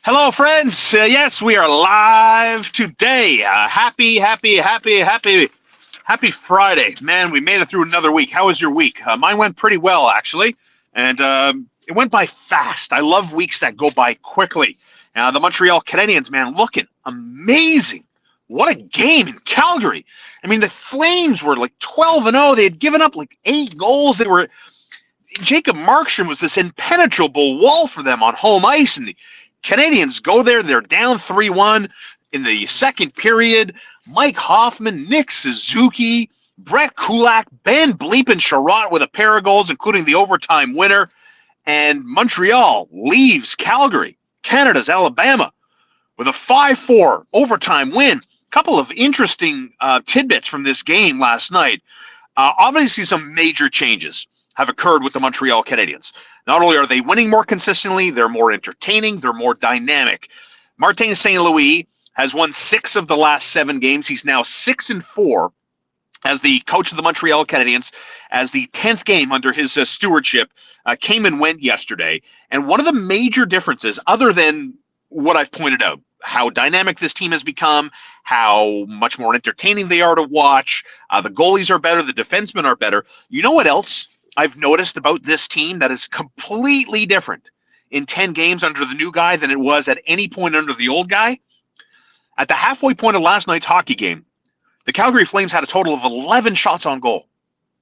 Hello, friends. Yes, we are live today. Happy Friday. Man, we made it through another week. How was your week? Mine went pretty well, actually. And it went by fast. I love weeks that go by quickly. The Montreal Canadiens, man, looking amazing. What a game in Calgary. I mean, the Flames were like 12-0. They had given up like 8 goals. Jacob Markstrom was this impenetrable wall for them on home ice, and the Canadians go there. They're down 3-1 in the second period. Mike Hoffman, Nick Suzuki, Brett Kulak, Ben Bleepin Sherratt with a pair of goals, including the overtime winner. And Montreal leaves Calgary, Canada's Alabama, with a 5-4 overtime win. A couple of interesting tidbits from this game last night. Obviously, some major changes have occurred with the Montreal Canadiens. Not only are they winning more consistently, they're more entertaining, they're more dynamic. Martin St. Louis has won 6 of the last 7 games. He's now 6-4 as the coach of the Montreal Canadiens, as the 10th game under his stewardship came and went yesterday. And one of the major differences, other than what I've pointed out, how dynamic this team has become, how much more entertaining they are to watch, the goalies are better, the defensemen are better. You know what else I've noticed about this team that is completely different in 10 games under the new guy than it was at any point under the old guy? At the halfway point of last night's hockey game, the Calgary Flames had a total of 11 shots on goal.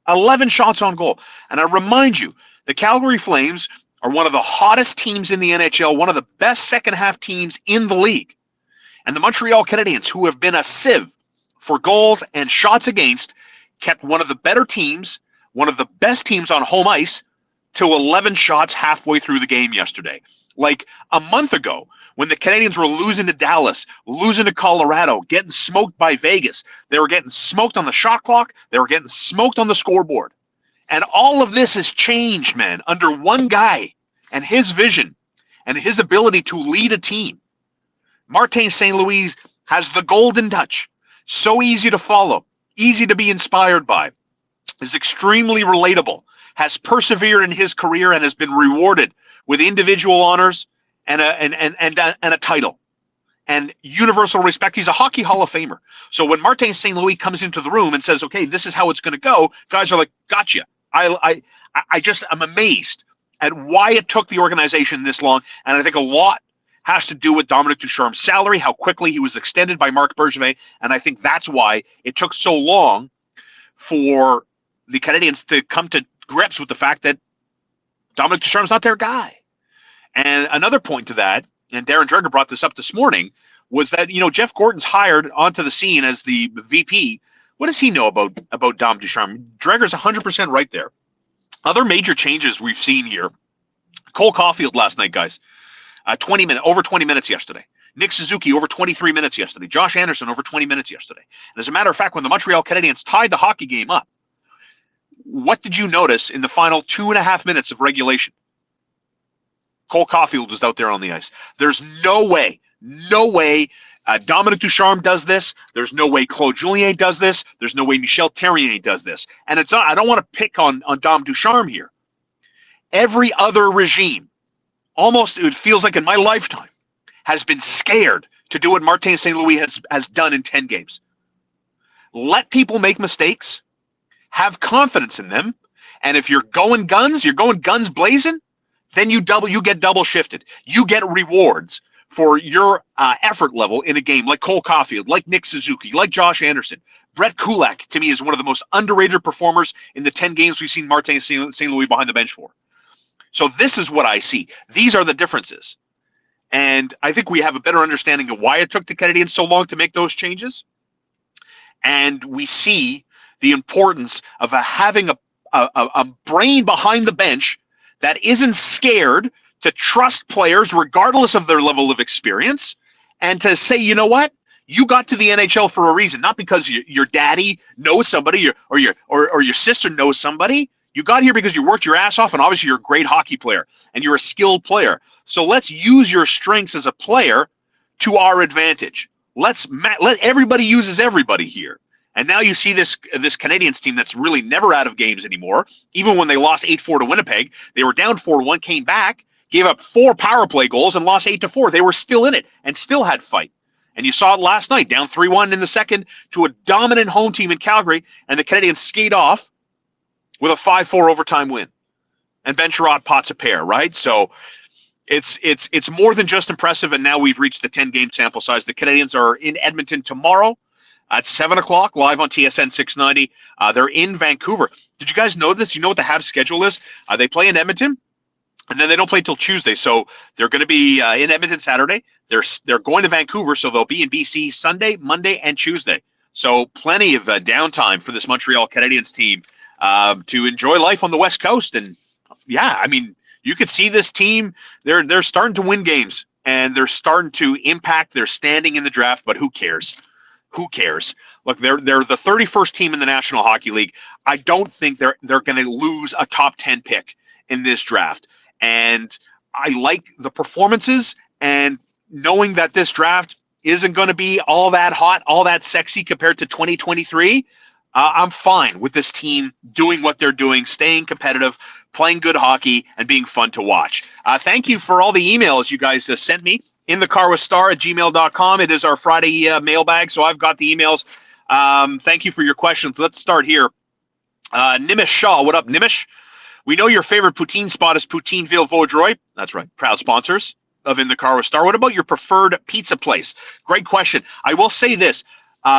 11 shots on goal. And I remind you, the Calgary Flames are one of the hottest teams in the NHL, one of the best second-half teams in the league. And the Montreal Canadiens, who have been a sieve for goals and shots against, kept one of the better teams, one of the best teams on home ice, to 11 shots halfway through the game yesterday. Like a month ago, when the Canadiens were losing to Dallas, losing to Colorado, getting smoked by Vegas, they were getting smoked on the shot clock, they were getting smoked on the scoreboard. And all of this has changed, man, under one guy and his vision and his ability to lead a team. Martin St. Louis has the golden touch. So easy to follow, easy to be inspired by, is extremely relatable, has persevered in his career and has been rewarded with individual honors and a title and universal respect. He's a hockey Hall of Famer. So when Martin St. Louis comes into the room and says, okay, this is how it's going to go, guys are like, gotcha. I'm amazed at why it took the organization this long. And I think a lot has to do with Dominic Ducharme's salary, how quickly he was extended by Marc Bergevin. And I think that's why it took so long for the Canadiens to come to grips with the fact that Dominic Ducharme's not their guy. And another point to that, and Darren Dreger brought this up this morning, was that, Jeff Gordon's hired onto the scene as the VP. What does he know about Dom Ducharme? Dreger's 100% right there. Other major changes we've seen here. Cole Caulfield last night, guys. Over 20 minutes yesterday. Nick Suzuki over 23 minutes yesterday. Josh Anderson over 20 minutes yesterday. And as a matter of fact, when the Montreal Canadiens tied the hockey game up, what did you notice in the final 2.5 minutes of regulation? Cole Caulfield was out there on the ice. There's no way Dominic Ducharme does this. There's no way Claude Julien does this. There's no way Michel Therrien does this. And it's not, I don't want to pick on Dom Ducharme here. Every other regime, almost it feels like in my lifetime, has been scared to do what Martin St. Louis has done in 10 games. Let people make mistakes. Have confidence in them. And if you're going guns blazing, then you get double shifted. You get rewards for your effort level in a game, like Cole Caulfield, like Nick Suzuki, like Josh Anderson. Brett Kulak, to me, is one of the most underrated performers in the 10 games we've seen Martin St. Louis behind the bench for. So this is what I see. These are the differences. And I think we have a better understanding of why it took the Canadiens so long to make those changes. And we see the importance of having a brain behind the bench that isn't scared to trust players regardless of their level of experience, and to say, you know what, you got to the NHL for a reason, not because your daddy knows somebody or your sister knows somebody. You got here because you worked your ass off, and obviously you're a great hockey player and you're a skilled player. So let's use your strengths as a player to our advantage. Let everybody uses everybody here. And now you see this Canadiens team that's really never out of games anymore. Even when they lost 8-4 to Winnipeg, they were down 4-1, came back, gave up 4 power play goals and lost 8-4. They were still in it and still had fight. And you saw it last night, down 3-1 in the second to a dominant home team in Calgary, and the Canadiens skate off with a 5-4 overtime win. And Ben Sherratt pots a pair, right? So it's more than just impressive, and now we've reached the 10-game sample size. The Canadiens are in Edmonton tomorrow at 7 o'clock, live on TSN 690. They're in Vancouver. Did you guys know this? You know what the Habs schedule is? They play in Edmonton, and then they don't play till Tuesday. So they're going to be in Edmonton Saturday. They're going to Vancouver, so they'll be in BC Sunday, Monday, and Tuesday. So plenty of downtime for this Montreal Canadiens team to enjoy life on the West Coast. And yeah, I mean, you could see this team. They're starting to win games, and they're starting to impact their standing in the draft. But who cares? Who cares? Look, they're the 31st team in the National Hockey League. I don't think they're going to lose a top 10 pick in this draft. And I like the performances, and knowing that this draft isn't going to be all that hot, all that sexy compared to 2023, I'm fine with this team doing what they're doing, staying competitive, playing good hockey, and being fun to watch. Thank you for all the emails you guys sent me. inthecarwithstar@gmail.com. It is our Friday mailbag, so I've got the emails. Thank you for your questions. Let's start here. Nimish Shaw. What up, Nimish? We know your favorite poutine spot is Poutineville Vaudreuil. That's right. Proud sponsors of In the Car with Star. What about your preferred pizza place? Great question. I will say this.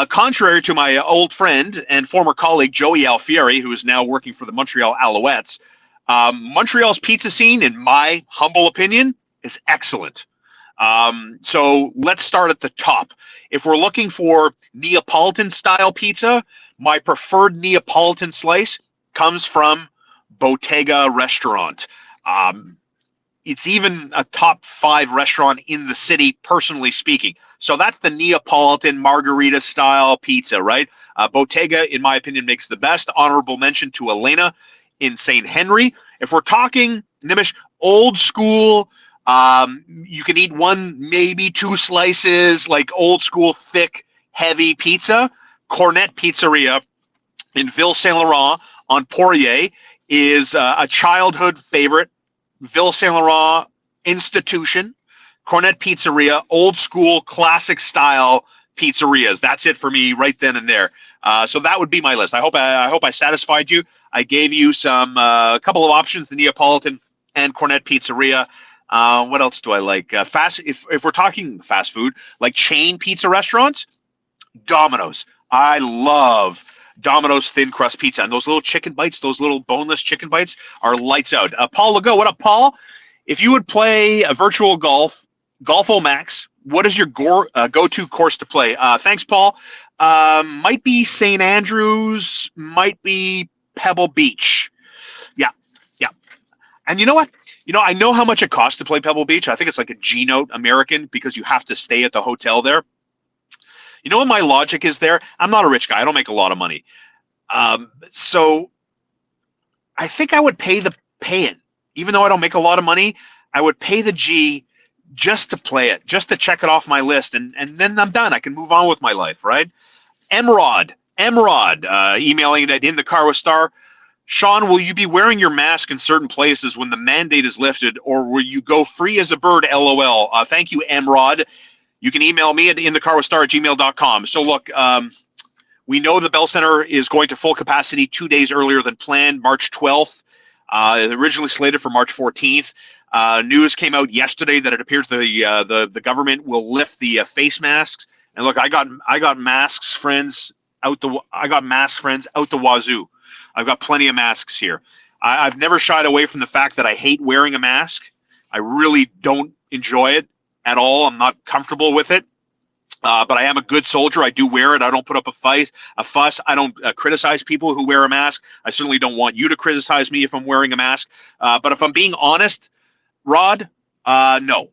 Contrary to my old friend and former colleague, Joey Alfieri, who is now working for the Montreal Alouettes, Montreal's pizza scene, in my humble opinion, is excellent. So let's start at the top. If we're looking for Neapolitan-style pizza, my preferred Neapolitan slice comes from Bottega Restaurant. It's even a top 5 restaurant in the city, personally speaking. So that's the Neapolitan margarita-style pizza, right? Bottega, in my opinion, makes the best. Honorable mention to Elena in St. Henry. If we're talking, Nimish, old school, you can eat 1, maybe 2 slices, like old school, thick, heavy pizza. Cornet Pizzeria in Ville Saint Laurent on Poirier is a childhood favorite. Ville Saint Laurent institution, Cornet Pizzeria, old school, classic style pizzerias. That's it for me right then and there. So that would be my list. I hope I satisfied you. I gave you some a couple of options: the Neapolitan and Cornet Pizzeria. What else do I like? If we're talking fast food, like chain pizza restaurants, Domino's. I love Domino's thin crust pizza, and those little chicken bites, those little boneless chicken bites, are lights out. Paul Legault, what up, Paul? If you would play a virtual Golf-O Max, what is your go-to course to play? Thanks, Paul. Might be St. Andrews, might be Pebble Beach. Yeah. And you know what? I know how much it costs to play Pebble Beach. I think it's like a G-Note American because you have to stay at the hotel there. You know what my logic is there? I'm not a rich guy. I don't make a lot of money. So I think I would pay it. Even though I don't make a lot of money, I would pay the G just to play it, just to check it off my list. And then I'm done. I can move on with my life, right? Emrod, emailing it in the car with Star. Sean, will you be wearing your mask in certain places when the mandate is lifted, or will you go free as a bird, LOL? Thank you, Emrod. You can email me at inthecarwithstar@gmail.com. So look, we know the Bell Center is going to full capacity 2 days earlier than planned, March 12th. Originally slated for March 14th. News came out yesterday that it appears the government will lift the face masks. And look, I got masks, friends, out the wazoo. I've got plenty of masks here. I've never shied away from the fact that I hate wearing a mask. I really don't enjoy it at all. I'm not comfortable with it. But I am a good soldier. I do wear it. I don't put up a fuss. I don't criticize people who wear a mask. I certainly don't want you to criticize me if I'm wearing a mask. But if I'm being honest, Rod, no.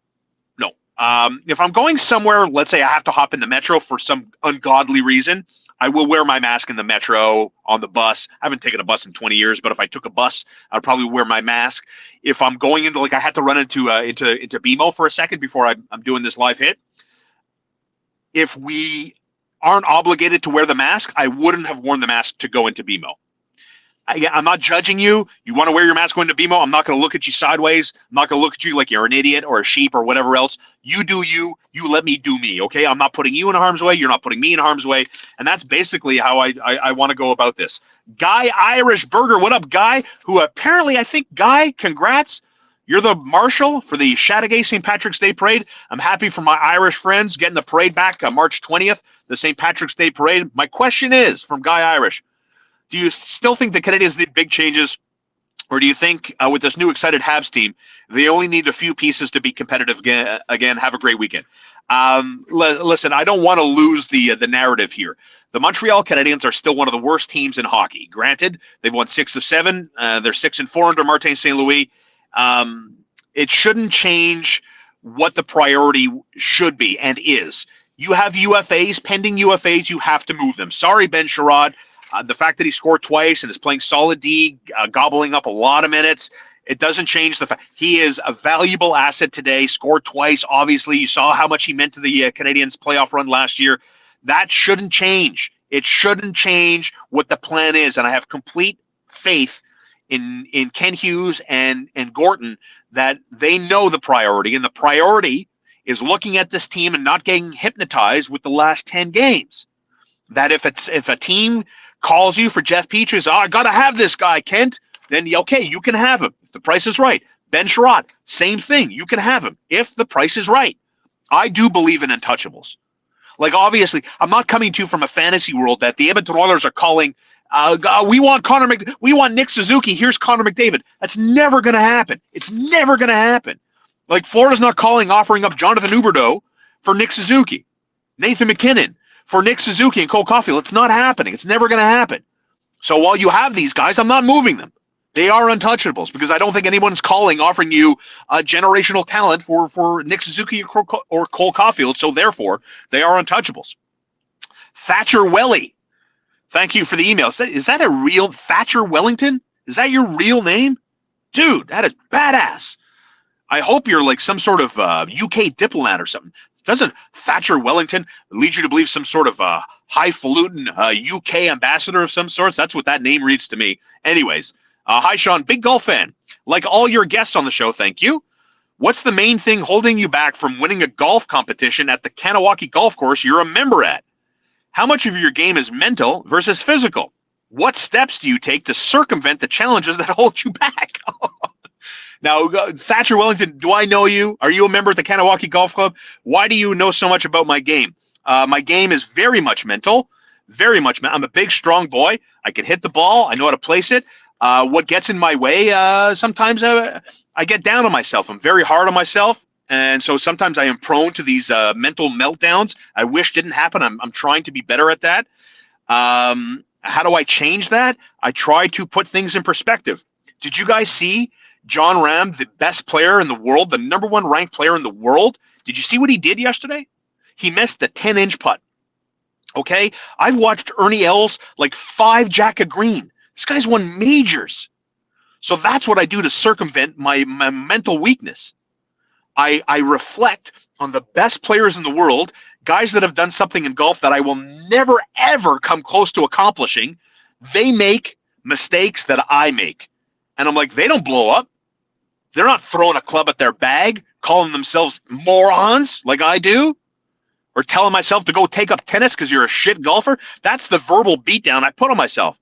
If I'm going somewhere, let's say I have to hop in the metro for some ungodly reason, I will wear my mask in the metro, on the bus. I haven't taken a bus in 20 years, but if I took a bus, I'd probably wear my mask. If I'm going into, like, I had to run into BMO for a second before I'm doing this live hit. If we aren't obligated to wear the mask, I wouldn't have worn the mask to go into BMO. I'm not judging you. You want to wear your mask going to BMO? I'm not going to look at you sideways. I'm not going to look at you like you're an idiot or a sheep or whatever else. You do you. You let me do me, okay? I'm not putting you in harm's way. You're not putting me in harm's way. And that's basically how I want to go about this. Guy Irish Burger, what up, Guy? Who apparently, I think, Guy, congrats. You're the marshal for the Chateauguay St. Patrick's Day Parade. I'm happy for my Irish friends getting the parade back on March 20th, the St. Patrick's Day Parade. My question is, from Guy Irish, do you still think the Canadiens need big changes, or do you think with this new excited Habs team, they only need a few pieces to be competitive again? Have a great weekend. Listen, I don't want to lose the narrative here. The Montreal Canadiens are still one of the worst teams in hockey. Granted, they've won 6 of 7. They're 6-4 under Martin St. Louis. It shouldn't change what the priority should be and is. You have UFAs, pending UFAs. You have to move them. Sorry, Ben Sherrod. The fact that he scored twice and is playing solid D, gobbling up a lot of minutes, it doesn't change the fact he is a valuable asset today. Scored twice, obviously. You saw how much he meant to the Canadiens' playoff run last year. That shouldn't change. It shouldn't change what the plan is. And I have complete faith in Ken Hughes and Gorton that they know the priority. And the priority is looking at this team and not getting hypnotized with the last 10 games. That if a team calls you for Jeff Petrie, I got to have this guy, Kent, then okay, you can have him if the price is right. Ben Sherratt, same thing. You can have him if the price is right. I do believe in untouchables. Like, obviously, I'm not coming to you from a fantasy world that the Edmonton Oilers are calling, we want Nick Suzuki, here's Connor McDavid. That's never going to happen. It's never going to happen. Like, Florida's not offering up Jonathan Huberdeau for Nick Suzuki. Nathan McKinnon for Nick Suzuki and Cole Caulfield. It's not happening. It's never going to happen. So while you have these guys, I'm not moving them. They are untouchables because I don't think anyone's offering you generational talent for Nick Suzuki or Cole Caulfield. So therefore, they are untouchables. Thatcher Welly, thank you for the email. Is that a real Thatcher Wellington? Is that your real name? Dude, that is badass. I hope you're like some sort of UK diplomat or something. Doesn't Thatcher Wellington lead you to believe some sort of highfalutin UK ambassador of some sorts? That's what that name reads to me. Anyways, hi, Sean, big golf fan. Like all your guests on the show, thank you. What's the main thing holding you back from winning a golf competition at the Kanawaki Golf Course you're a member at? How much of your game is mental versus physical? What steps do you take to circumvent the challenges that hold you back? Now, Thatcher Wellington, do I know you? Are you a member at the Kanawaki Golf Club? Why do you know so much about my game? My game is very much mental, very much. I'm a big, strong boy. I can hit the ball. I know how to place it. What gets in my way, sometimes I get down on myself. I'm very hard on myself. And so sometimes I am prone to these mental meltdowns. I wish didn't happen. I'm trying to be better at that. How do I change that? I try to put things in perspective. Did you guys see John Ram, the best player in the world, the number 1 ranked player in the world? Did you see what he did yesterday? He missed a 10-inch putt. Okay? I've watched Ernie Els like 5 jack of green. This guy's won majors. So that's what I do to circumvent my mental weakness. I reflect on the best players in the world, guys that have done something in golf that I will never, ever come close to accomplishing. They make mistakes that I make. And I'm like, they don't blow up. They're not throwing a club at their bag, calling themselves morons like I do, or telling myself to go take up tennis because you're a shit golfer. That's the verbal beatdown I put on myself.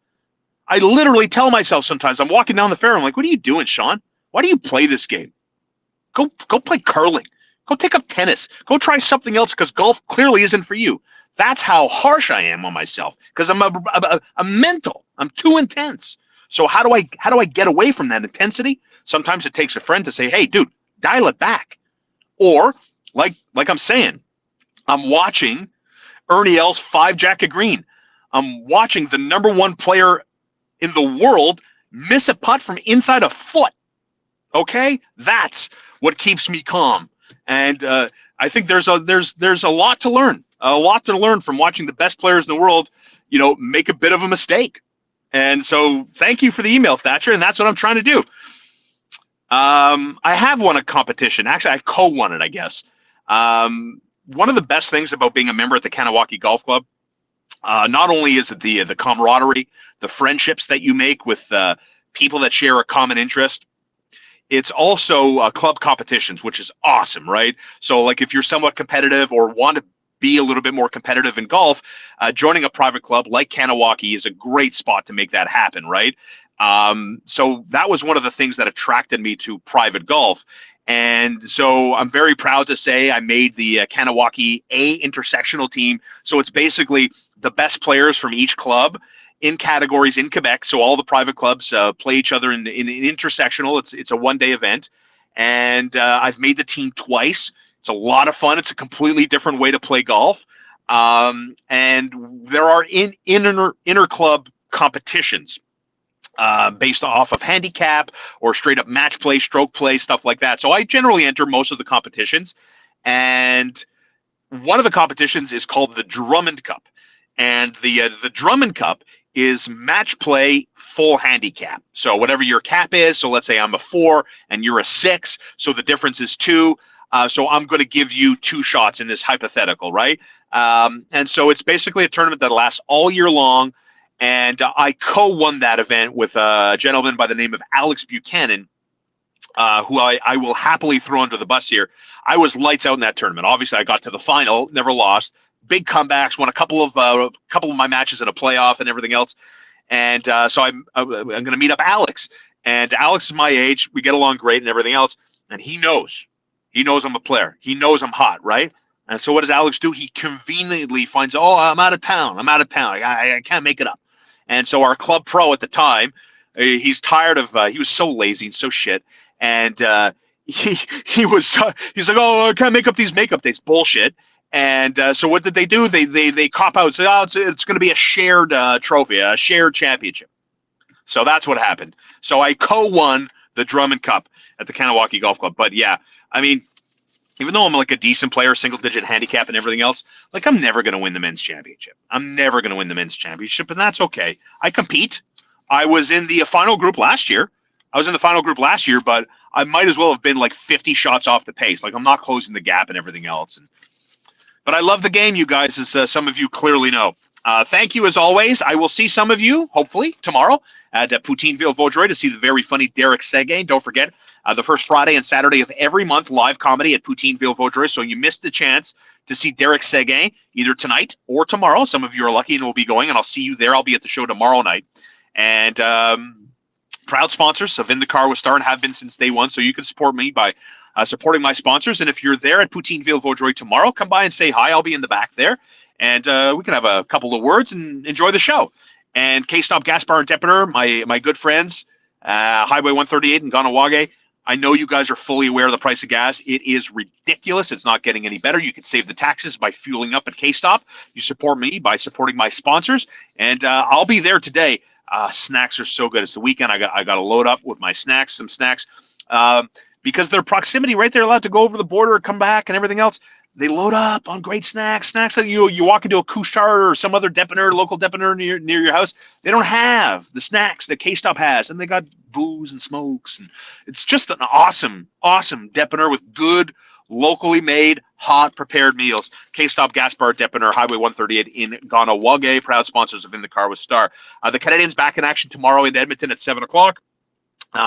I literally tell myself sometimes, I'm walking down the fairway, I'm like, what are you doing, Sean? Why do you play this game? Go play curling. Go take up tennis. Go try something else because golf clearly isn't for you. That's how harsh I am on myself because I'm mental. I'm too intense. So how do I get away from that intensity? Sometimes it takes a friend to say, hey, dude, dial it back. Or like I'm saying, I'm watching Ernie Els 5 jack of green. I'm watching the number 1 player in the world miss a putt from inside a foot. Okay? That's what keeps me calm. And I think there's a lot to learn. A lot to learn from watching the best players in the world, make a bit of a mistake. And so thank you for the email, Thatcher, and that's what I'm trying to do. I have won a competition. Actually, I co-won it, I guess. One of the best things about being a member at the Kanawaki Golf Club Not only is it the camaraderie, the friendships that you make with people that share a common interest, it's also club competitions, which is awesome, right? So, like, if you're somewhat competitive or want to be a little bit more competitive in golf, joining a private club like Kanawaki is a great spot to make that happen, right? So that was one of the things that attracted me to private golf. And so I'm very proud to say I made the Kanawaki A intersectional team. So it's basically the best players from each club in categories in Quebec. So all the private clubs play each other in intersectional. It's a one-day event. And I've made the team twice. It's a lot of fun. It's a completely different way to play golf. And there are inter-club competitions based off of handicap or straight up match play, stroke play, stuff like that. So I generally enter most of the competitions. And one of the competitions is called the Drummond Cup. And the Drummond Cup is match play full handicap. So whatever your cap is, so let's say I'm a 4 and you're a 6, so the difference is 2. So I'm going to give you 2 shots in this hypothetical, right? And so it's basically a tournament that lasts all year long. And I co-won that event with a gentleman by the name of Alex Buchanan, who I will happily throw under the bus here. I was lights out in that tournament. Obviously, I got to the final, never lost. Big comebacks, won a couple of my matches in a playoff and everything else. And so I'm going to meet up Alex. And Alex is my age. We get along great and everything else. And he knows I'm a player. He knows I'm hot, right? And so what does Alex do? He conveniently finds, I'm out of town. I can't make it up. And so our club pro at the time, he's tired of, he was so lazy and so shit. And he's like, I can't make up these makeup dates. Bullshit. And so what did they do? They cop out and say, it's going to be a shared trophy, a shared championship. So that's what happened. So I co-won the Drummond Cup at the Kanawaki Golf Club. But yeah, I mean, even though I'm like a decent player, single-digit handicap and everything else, like I'm never going to win the men's championship. And that's okay. I compete. I was in the final group last year. But I might as well have been like 50 shots off the pace. Like I'm not closing the gap and everything else. But I love the game, you guys, as some of you clearly know. Thank you, as always. I will see some of you, hopefully, tomorrow at Poutineville, Vaudreuil to see the very funny Derek Seguin. Don't forget, the first Friday and Saturday of every month, live comedy at Poutineville, Vaudreuil. So you missed the chance to see Derek Seguin either tonight or tomorrow. Some of you are lucky and will be going, and I'll see you there. I'll be at the show tomorrow night. And proud sponsors of In the Car with Star and have been since day one, so you can support me by supporting my sponsors. And if you're there at Poutineville, Vaudreuil tomorrow, come by and say hi. I'll be in the back there. And we can have a couple of words and enjoy the show. And K-Stop Gas Bar and Depener, my good friends, Highway 138 in Ganawage. I know you guys are fully aware of the price of gas. It is ridiculous. It's not getting any better. You can save the taxes by fueling up at K-Stop. You support me by supporting my sponsors. And I'll be there today. Snacks are so good. It's the weekend. I got to load up with my snacks, some snacks. Because their proximity, right? They're allowed to go over the border, come back, and everything else. They load up on great snacks that you walk into a Couche-Tard or some other Depener, local Depener near your house. They don't have the snacks that K-Stop has, and they got booze and smokes, and it's just an awesome Depener with good, locally made, hot, prepared meals. K-Stop Gas Bar Depener, Highway 138 in Ganawage, proud sponsors of In the Car with Star. The Canadians back in action tomorrow in Edmonton at 7 o'clock.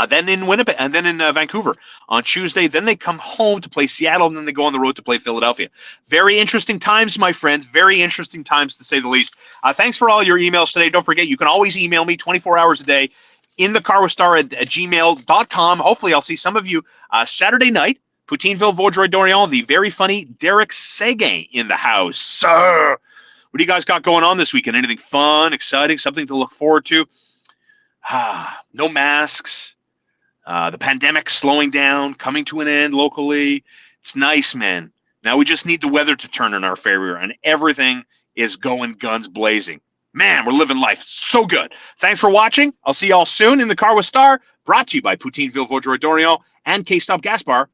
Then in Winnipeg, and then in Vancouver on Tuesday. Then they come home to play Seattle, and then they go on the road to play Philadelphia. Very interesting times, my friends. Very interesting times, to say the least. Thanks for all your emails today. Don't forget, you can always email me 24 hours a day, inthecarwithstar@gmail.com. Hopefully, I'll see some of you Saturday night. Poutineville, Vaudreuil-Dorion, the very funny Derek Seguin in the house. Sir, what do you guys got going on this weekend? Anything fun, exciting, something to look forward to? No masks. The pandemic slowing down, coming to an end locally. It's nice, man. Now we just need the weather to turn in our favor, and everything is going guns blazing. Man, we're living life so good. Thanks for watching. I'll see y'all soon in the Car with Star, brought to you by Poutineville, Vaudreuil-Dorion, and K-Stop Gas Bar